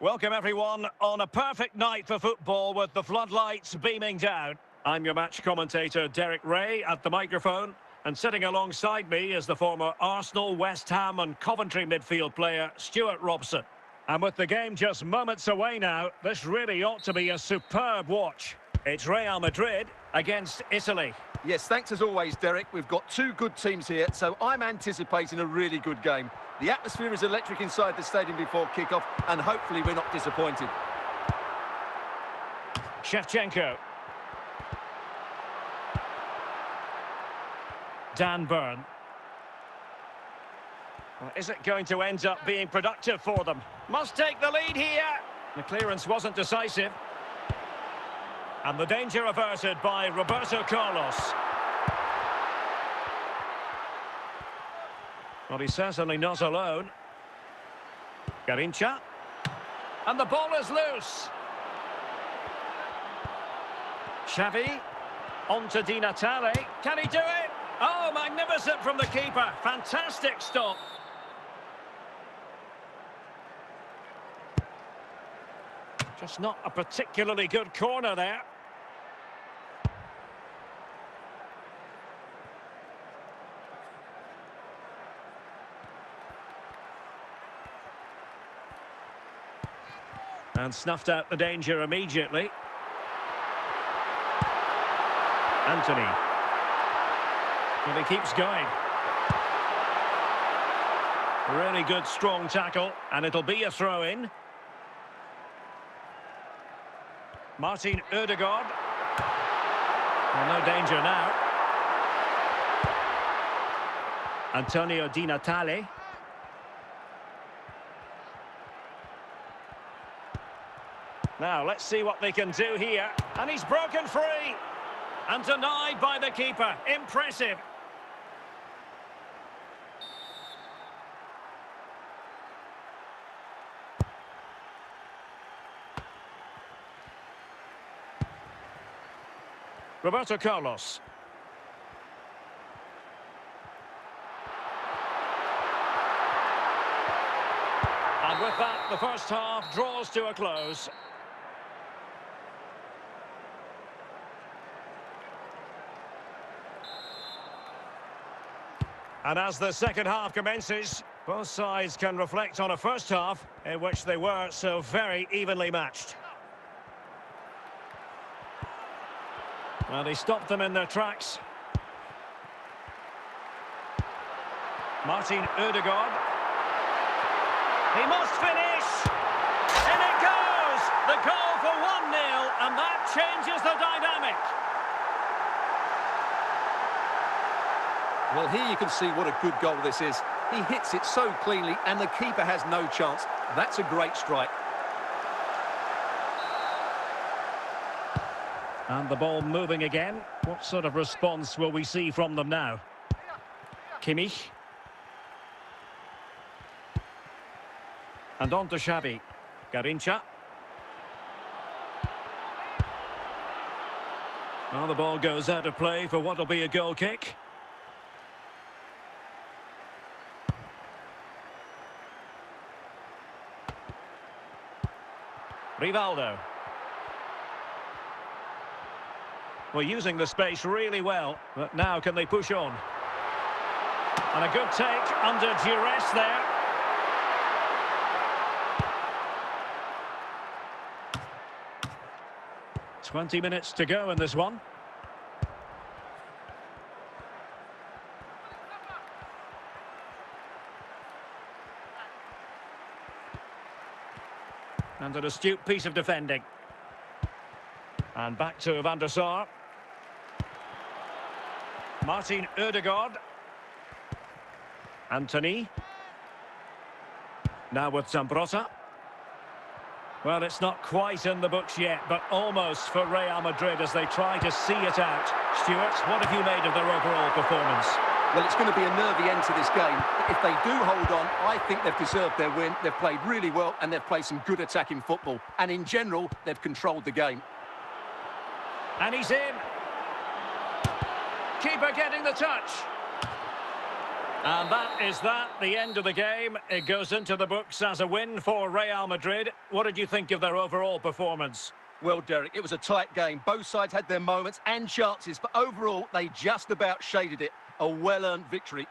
Welcome everyone on a perfect night for football with the floodlights beaming down. I'm your match commentator Derek Ray at the microphone, and sitting alongside me is the former Arsenal, West Ham and Coventry midfield player Stuart Robson. And with the game just moments away now, this really ought to be a superb watch. It's Real Madrid against Italy. Yes, thanks as always, Derek. We've got two good teams here, so I'm anticipating a really good game. The atmosphere is electric inside the stadium before kick-off, and hopefully we're not disappointed. Shevchenko. Dan Burn. Well, is it going to end up being productive for them? Must take the lead here. The clearance wasn't decisive. And the danger averted by Roberto Carlos. Well, he's certainly not alone. Garincha. And the ball is loose. Xavi. On to Di Natale. Can he do it? Oh, magnificent from the keeper. Fantastic stop. Just not a particularly good corner there. And snuffed out the danger immediately. Anthony. And he keeps going. Really good, strong tackle, and it'll be a throw-in. Martin Ødegaard. Well, no danger now. Antonio Di Natale. Now, let's see what they can do here. And he's broken free. And denied by the keeper. Impressive. Roberto Carlos. And with that, the first half draws to a close. And as the second half commences, both sides can reflect on a first half in which they were so very evenly matched. Well, he stopped them in their tracks. Martin Ødegaard. He must finish! In it goes! The goal for 1-0, and that changes the dynamic. Well, here you can see what a good goal this is. He hits it so cleanly, and the keeper has no chance. That's a great strike. And the ball moving again. What sort of response will we see from them now? Kimmich. And on to Xavi. Garincha. Well, the ball goes out of play for what will be a goal kick. Rivaldo. Well, using the space really well, but now can they push on? And a good take under duress there. "20 minutes to go in this one. And an astute piece of defending. And back to Van der Sar. Martin Ødegaard. Anthony. Now with Zambrotta. Well, it's not quite in the books yet, but almost for Real Madrid as they try to see it out. Stuart, what have you made of their overall performance? Well, it's going to be a nervy end to this game. If they do hold on, I think they've deserved their win. They've played really well, and they've played some good attacking football. And in general, they've controlled the game. And he's in. Keeper getting the touch. And that is the end of the game. It goes into the books as a win for Real Madrid. What did you think of their overall performance? Well, Derek, it was a tight game. Both sides had their moments and chances, but overall, they just about shaded it. A well-earned victory.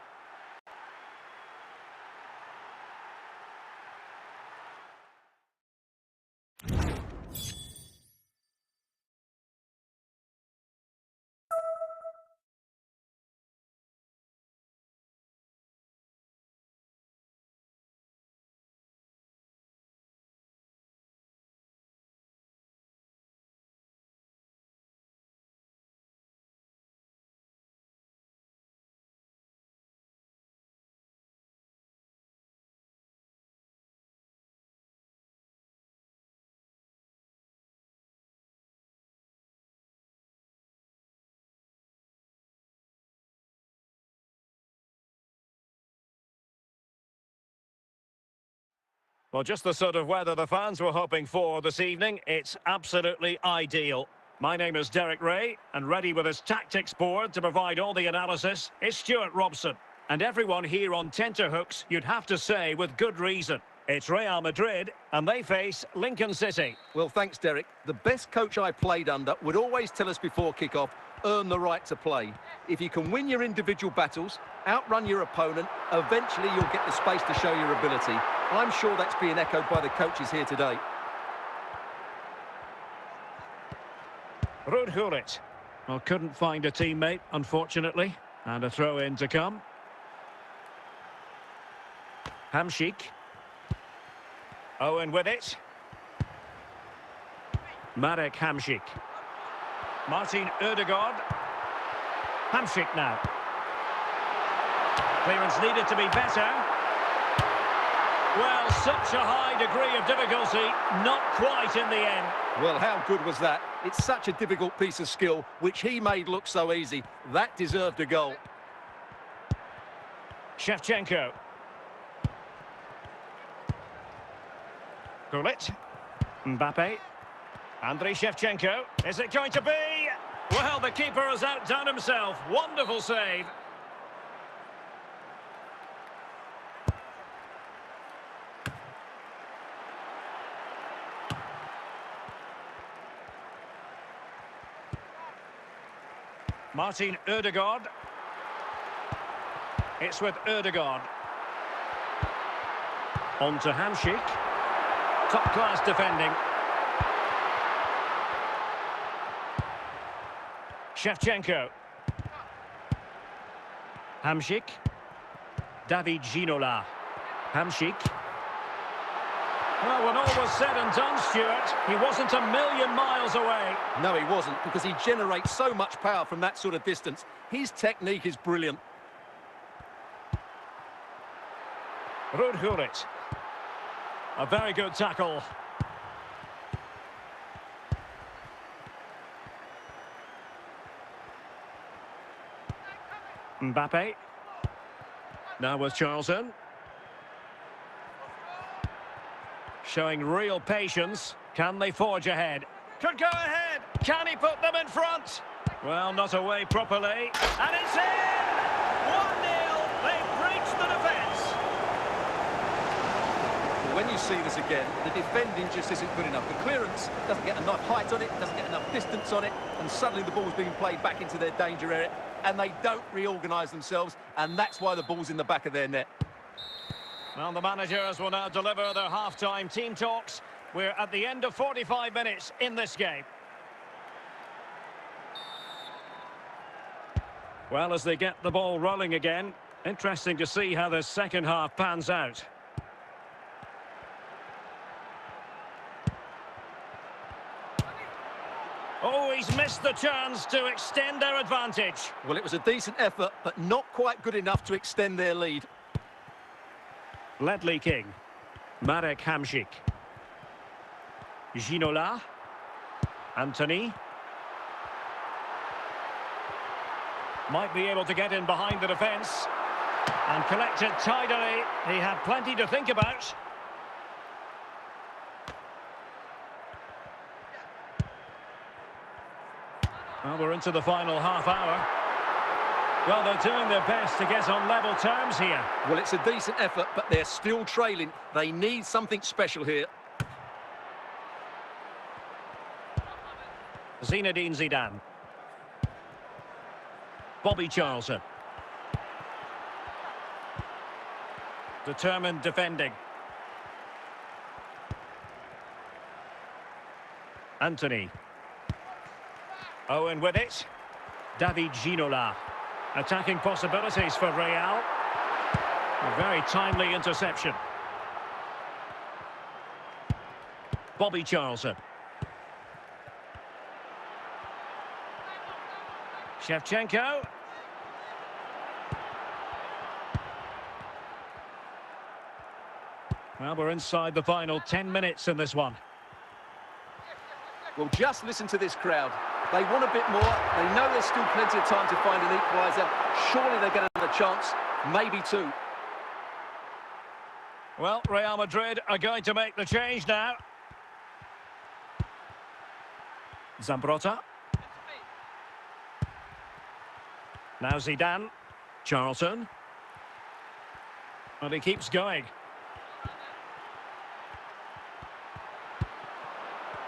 Well, just the sort of weather the fans were hoping for this evening. It's absolutely ideal. My name is Derek Ray, and ready with his tactics board to provide all the analysis is Stuart Robson. And everyone here on tenterhooks, you'd have to say with good reason. It's Real Madrid, and they face Lincoln City. Well, thanks, Derek. The best coach I played under would always tell us before kick-off, earn the right to play. If you can win your individual battles, outrun your opponent, eventually you'll get the space to show your ability. I'm sure that's being echoed by the coaches here today. Ruud Gullit. Well, couldn't find a teammate, unfortunately. And a throw-in to come. Hamšík. Owen with it. Marek Hamšík. Martin Ødegaard. Hamšík now. Clearance needed to be better. Well, such a high degree of difficulty, not quite in the end. Well, how good was that? It's such a difficult piece of skill, which he made look so easy. That deserved a goal. Shevchenko. Gullit. Mbappe. Andriy Shevchenko. Is it going to be? Well, the keeper has outdone himself. Wonderful save. Martin Ødegaard. It's with Ødegaard. On to Hamšík. Top-class defending. Shevchenko. Hamšík. David Ginola. Hamšík. Well, when all was said and done, Stuart, he wasn't a million miles away. No, he wasn't, because he generates so much power from that sort of distance. His technique is brilliant. Ruud Gullit. A very good tackle. Mbappe. Now with Charlton. Showing real patience. Can they forge ahead? Could go ahead. Can he put them in front? Well, not away properly. And it's in! 1-0. They've breached the defence. When you see this again, the defending just isn't good enough. The clearance doesn't get enough height on it, doesn't get enough distance on it, and suddenly the ball's being played back into their danger area, and they don't reorganise themselves, and that's why the ball's in the back of their net. Well, the managers will now deliver their half-time team talks. We're at the end of 45 minutes in this game. Well, as they get the ball rolling again, interesting to see how the second half pans out. Oh, he's missed the chance to extend their advantage. Well, it was a decent effort, but not quite good enough to extend their lead. Ledley King. Marek Hamšík. Ginola. Anthony. Might be able to get in behind the defence. And collect it tidily. He had plenty to think about. Well, we're into the final half hour. Well, they're doing their best to get on level terms here. Well, it's a decent effort, but they're still trailing. They need something special here. Zinedine Zidane. Bobby Charlton. Determined defending. Anthony. Owen with it. David Ginola. Attacking possibilities for Real. A very timely interception. Bobby Charlton. Shevchenko. Well, we're inside the final 10 minutes in this one. Well, just listen to this crowd. They want a bit more. They know there's still plenty of time to find an equaliser. Surely they're going to have a chance, maybe two. Well, Real Madrid are going to make the change now. Zambrotta. Now Zidane. Charlton. And he keeps going.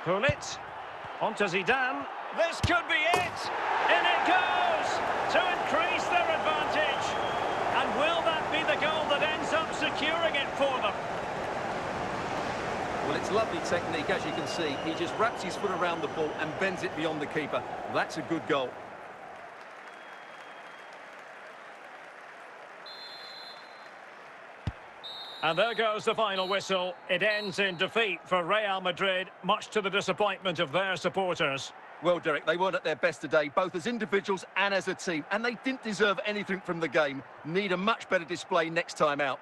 Gullit. On to Zidane. This could be it. In it goes to increase their advantage. And will that be the goal that ends up securing it for them? Well, it's lovely technique, as you can see. He just wraps his foot around the ball and bends it beyond the keeper. That's a good goal. And there goes the final whistle. It ends in defeat for Real Madrid, much to the disappointment of their supporters. Well, Derek, they weren't at their best today, both as individuals and as a team, and they didn't deserve anything from the game. Need a much better display next time out.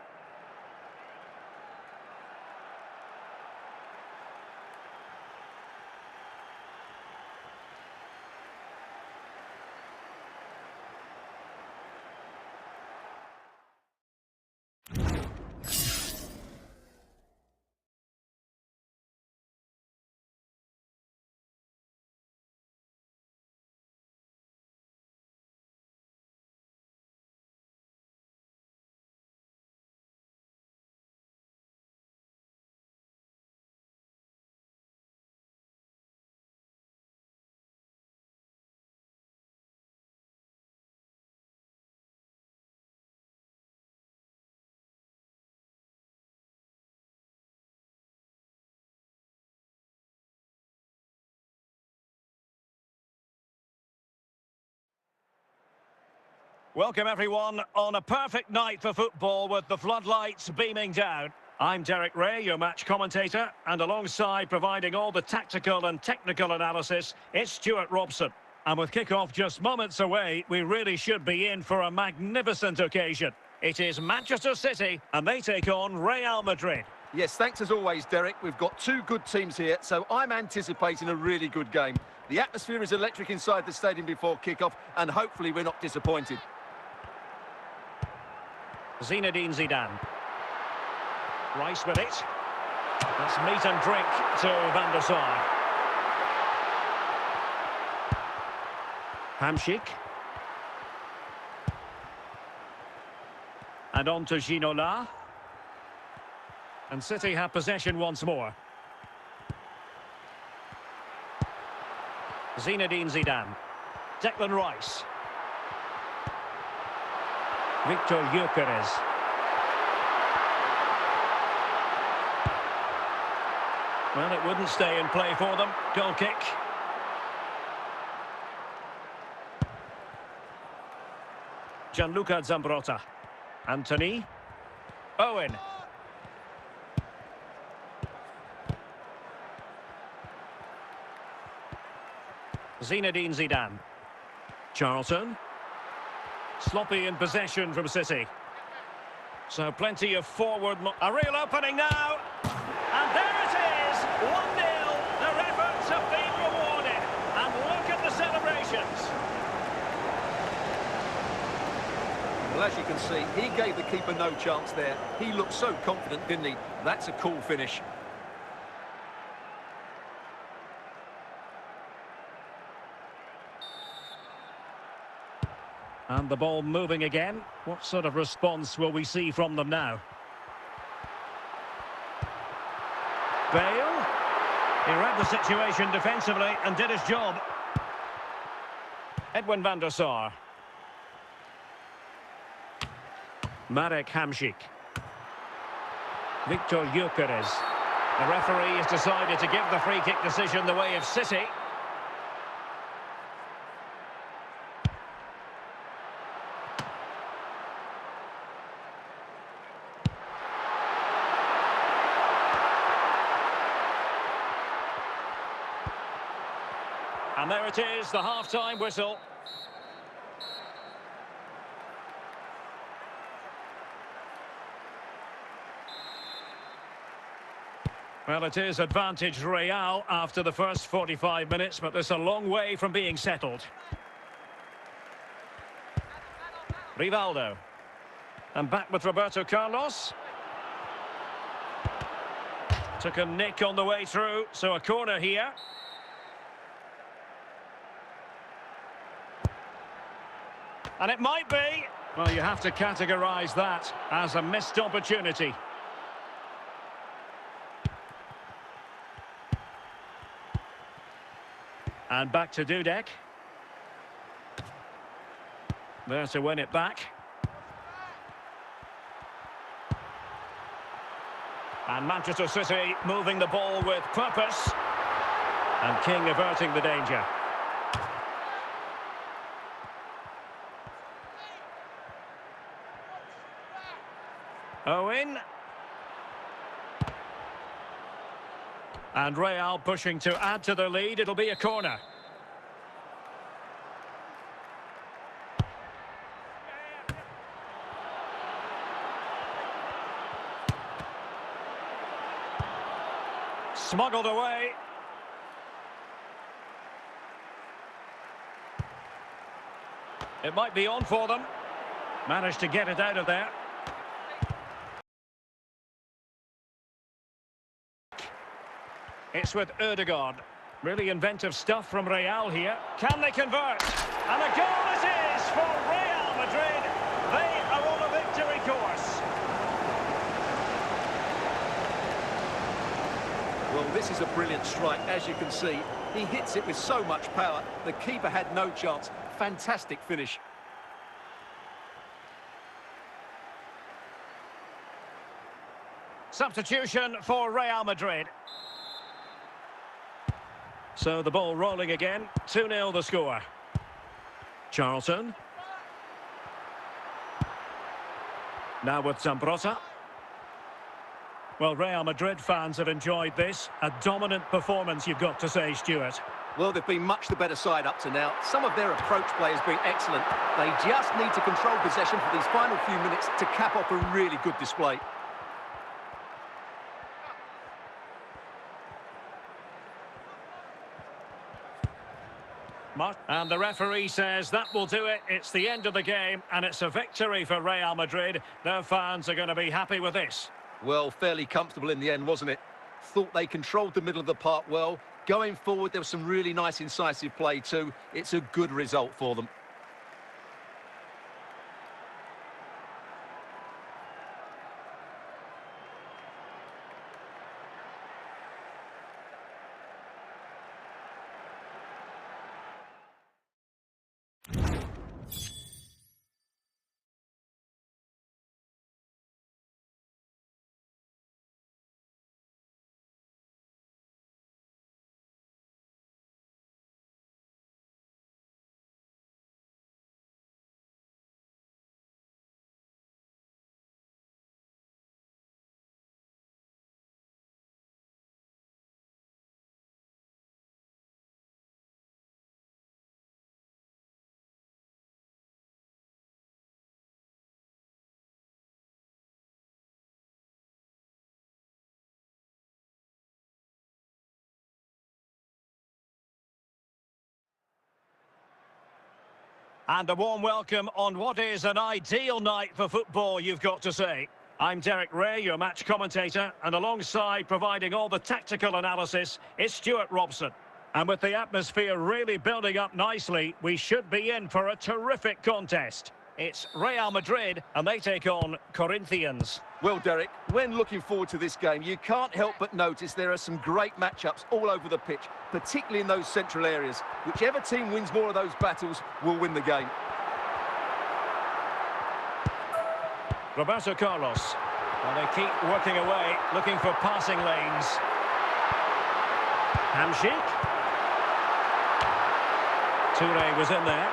Welcome everyone on a perfect night for football with the floodlights beaming down. I'm Derek Ray, your match commentator, and alongside providing all the tactical and technical analysis, it's Stuart Robson. And with kick-off just moments away, we really should be in for a magnificent occasion. It is Manchester City, and they take on Real Madrid. Yes, thanks as always, Derek. We've got two good teams here, so I'm anticipating a really good game. The atmosphere is electric inside the stadium before kick-off, and hopefully we're not disappointed. Zinedine Zidane. Rice with it. That's meat and drink to Van der Sar. Hamšík. And on to Ginola. And City have possession once more. Zinedine Zidane. Declan Rice. Victor Gyökeres. Well, it wouldn't stay in play for them. Goal kick. Gianluca Zambrotta. Anthony. Owen. Zinedine Zidane. Charlton. Sloppy in possession from City. So plenty of forward... A real opening now. And there it is. 1-0. Their efforts have been rewarded. And look at the celebrations. Well, as you can see, he gave the keeper no chance there. He looked so confident, didn't he? That's a cool finish. And the ball moving again. What sort of response will we see from them now? Bale. He read the situation defensively and did his job. Edwin van der Sar. Marek Hamšík. Viktor Gyökeres. The referee has decided to give the free kick decision the way of City. And there it is, the half-time whistle. Well, it is advantage Real after the first 45 minutes, but there's a long way from being settled. Rivaldo. And back with Roberto Carlos. Took a nick on the way through, so a corner here. And it might be. Well, you have to categorise that as a missed opportunity. And back to Dudek. There to win it back. And Manchester City moving the ball with purpose. And King averting the danger. Owen. And Real pushing to add to their lead. It'll be a corner. Smuggled away. It might be on for them. Managed to get it out of there. It's with Ødegaard. Really inventive stuff from Real here. Can they convert? And a goal it is for Real Madrid. They are on a victory course. Well, this is a brilliant strike, as you can see. He hits it with so much power. The keeper had no chance. Fantastic finish. Substitution for Real Madrid. So the ball rolling again. 2-0 the score. Charlton. Now with Zambrotta. Well, Real Madrid fans have enjoyed this. A dominant performance, you've got to say, Stuart. Well, they've been much the better side up to now. Some of their approach play has been excellent. They just need to control possession for these final few minutes to cap off a really good display. And the referee says that will do it. It's the end of the game, and it's a victory for Real Madrid. Their fans are going to be happy with this. Well, fairly comfortable in the end, wasn't it? Thought they controlled the middle of the park well. Going forward, there was some really nice incisive play too. It's a good result for them. And a warm welcome on what is an ideal night for football, you've got to say. I'm Derek Ray, your match commentator, and alongside providing all the tactical analysis is Stuart Robson. And with the atmosphere really building up nicely, we should be in for a terrific contest. It's Real Madrid, and they take on Corinthians. Well, Derek, when looking forward to this game, you can't help but notice there are some great matchups all over the pitch, particularly in those central areas. Whichever team wins more of those battles will win the game. Roberto Carlos. Well, they keep working away, looking for passing lanes. Hamsik. Toure was in there.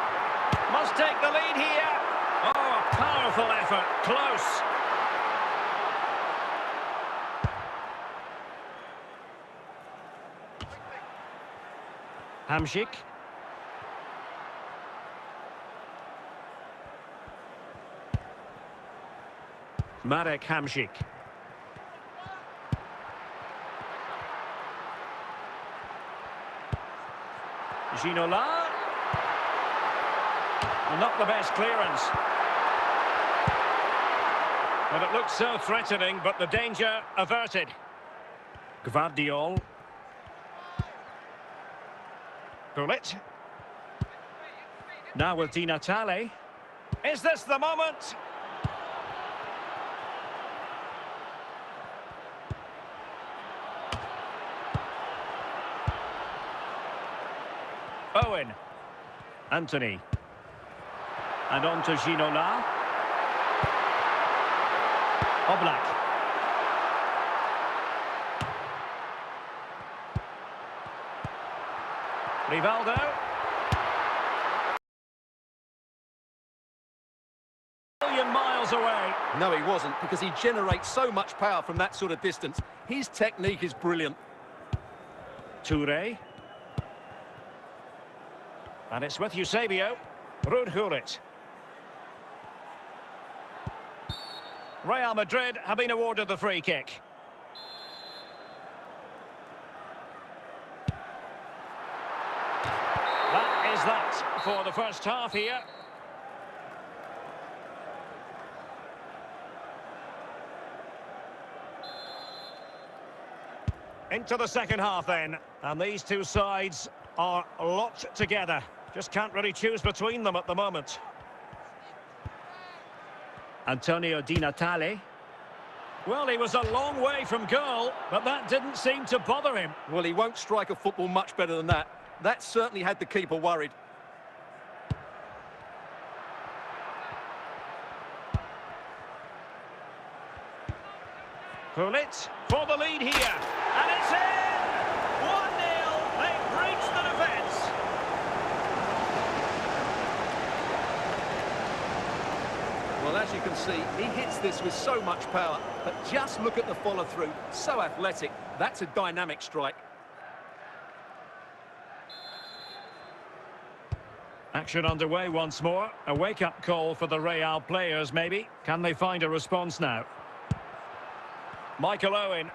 Must take the lead here. Oh, a powerful effort. Close. Hamsik. Marek Hamsik. Ginola. Not the best clearance. But it looks so threatening, but the danger averted. Gvardiol. Bullet. Now with Di Natale. Is this the moment? Owen. Anthony. And on to Ginola. Oblak. Rivaldo. Million miles away. No, he wasn't, because he generates so much power from that sort of distance. His technique is brilliant. Toure. And it's with Eusebio. Ruud Gullit. Real Madrid have been awarded the free kick. That is that for the first half here. Into the second half then. And these two sides are locked together. Just can't really choose between them at the moment. Antonio Di Natale. Well, he was a long way from goal, but that didn't seem to bother him. Well, he won't strike a football much better than that. That certainly had the keeper worried. Gullit for the lead here. And it's in! 1-0. They've breached the defence. Well, as you can see, he hits this with so much power, but just look at the follow-through. So athletic. That's a dynamic strike. Action underway once more. A wake-up call for the Real players, maybe. Can they find a response now? Michael Owen.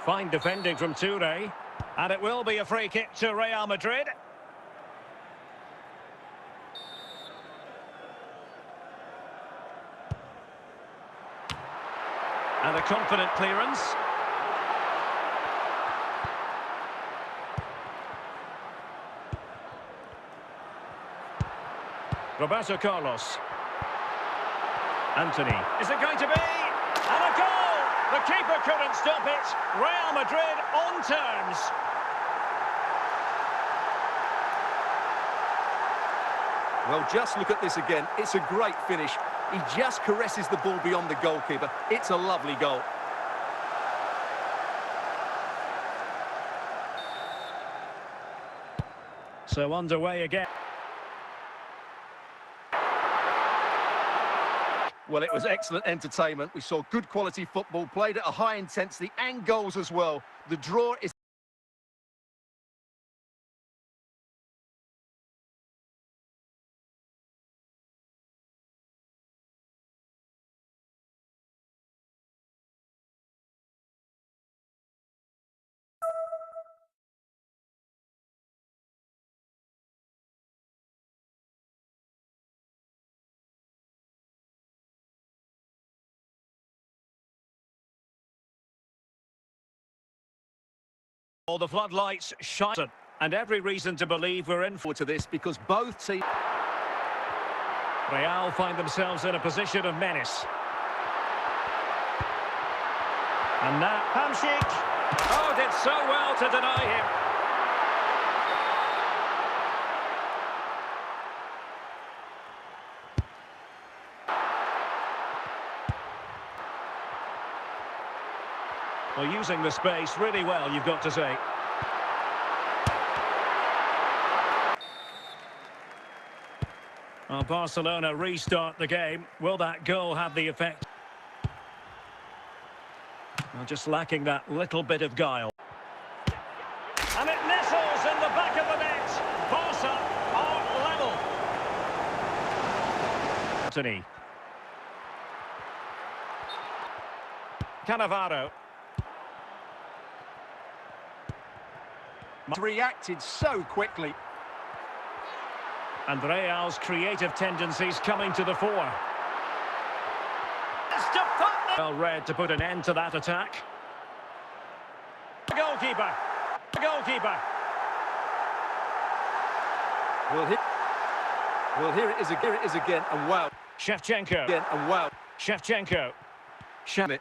Fine defending from Toure. And it will be a free kick to Real Madrid. And a confident clearance. Roberto Carlos. Anthony. Is it going to be? And a goal! The keeper couldn't stop it. Real Madrid on terms. Well, just look at this again. It's a great finish. He just caresses the ball beyond the goalkeeper. It's a lovely goal. So underway again. Well, it was excellent entertainment. We saw good quality football, played at a high intensity and goals as well. The draw is All the floodlights shine, and every reason to believe we're in for to this because both teams... Real find themselves in a position of menace. And now Hamsik. Oh, did so well to deny him. Well, using the space really well, you've got to say. Well, Barcelona restart the game. Will that goal have the effect? Well, just lacking that little bit of guile. And it nestles in the back of the net. Barca are level. Anthony. Cannavaro. Reacted so quickly. And Real's creative tendencies coming to the fore. Well read to put an end to that attack. The goalkeeper. The goalkeeper. Well, here it is again, and wow. Shevchenko. Again, and wow. Shevchenko. Shamit.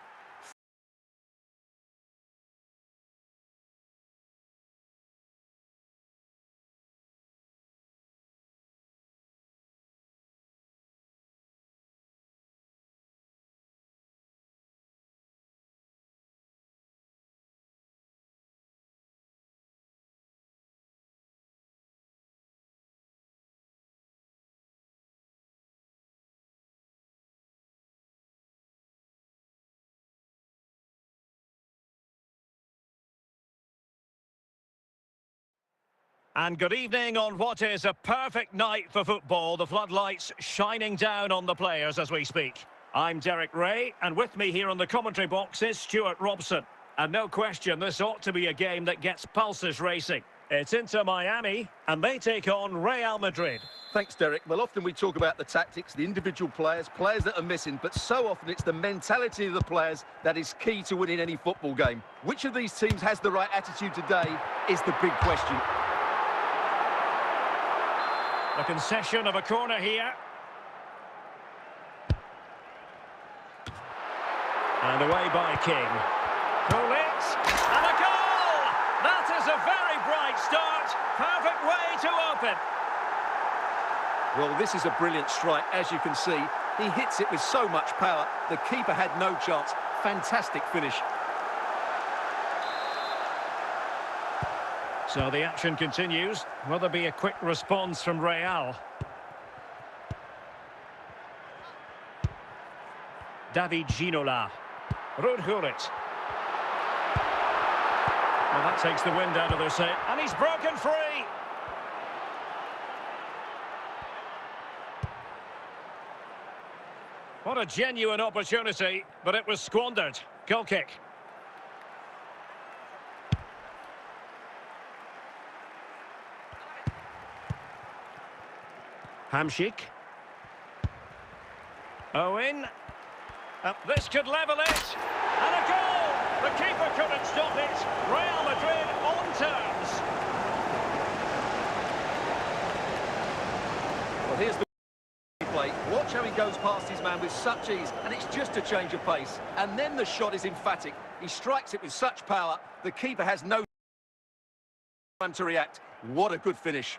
And good evening on what is a perfect night for football. The floodlights shining down on the players as we speak. I'm Derek Ray, and with me here on the commentary box is Stuart Robson. And no question, this ought to be a game that gets pulses racing. It's Inter Miami, and they take on Real Madrid. Thanks, Derek. Well, often we talk about the tactics, the individual players that are missing, but so often it's the mentality of the players that is key to winning any football game. Which of these teams has the right attitude today is the big question. The concession of a corner here. And away by King. Pull it, and a goal! That is a very bright start. Perfect way to open. Well, this is a brilliant strike, as you can see. He hits it with so much power. The keeper had no chance. Fantastic finish. So the action continues. Will there be a quick response from Real? David Ginola. Ruud Gullit. Well, that takes the wind out of their sail. And he's broken free. What a genuine opportunity, but it was squandered. Goal kick. Hamsik. Owen. This could level it. And a goal! The keeper couldn't stop it. Real Madrid on terms. Well, here's the play. Watch how he goes past his man with such ease, and it's just a change of pace. And then the shot is emphatic. He strikes it with such power, the keeper has no time to react. What a good finish.